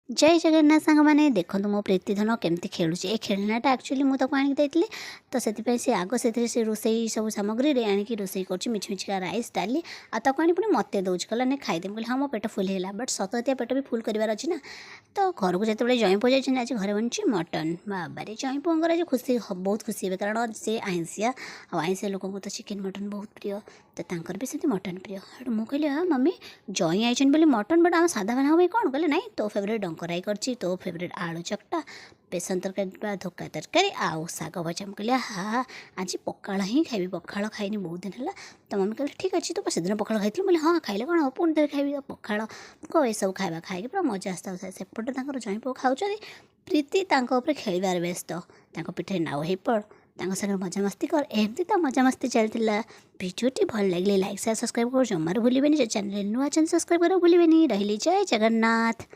जय जगन्नाथ सांग मैंने देखो मो प्रीतिधन केमती खेलुचे ए खेलनाटा एक्चुअली मुझे आनिक देती तो से आग से रोसई सब सामग्री आनिक रोसई कर मिछमिछिका राइस डाली आको आनी पुणी मत दौर कहला नहीं खाईदेम कहली हाँ मो पेट फुल है बट सततिया पेट भी फुल कर अच्छी ना। तो घर को जो जई पुआ जाइए आज घर बनी मटन बाबारे जई पुअर आज खुशी बहुत खुशी हे कारण से आइंसिया आइंसिया लोक तो चिकेन मटन बहुत प्रिय तो तांकर भी सेमती मटन प्रिय हेटू मुझे कहली हाँ मम्मी जई आई बोली मटन बट आम साधा बना भाई कौन कहले ना तो फेवरेट डंकराई कर तो फेवरेट आलू चकटा बेसन तरकारी धोका तरकारी आउ शाग भजा मुझे हाँ आज पखाड़ ही खाई पखाड़ खाइनी बहुत दिन है। तो मम्मी कहले ठीक अच्छे तो से दिन पखाड़ खाई बोले हाँ खाइले कौन हम पुणी थे खाइबी पखाड़ कौ ये सब खाଇବା खाइक पूरा मजा आसता सेपटे जई पुआ खाऊँ प्रीति खेलिबार व्यस्त पिठे नाउ हो पड़ सागर मजामस्ती कर एमती तो मजामस्ती चलता। भिडियोटी भल लगे लाइक शेयर सब्सक्राइब कर जमार भूलें चैनल नुआ चैनल सब्सक्राइब कर भूलें रही जय जगन्नाथ।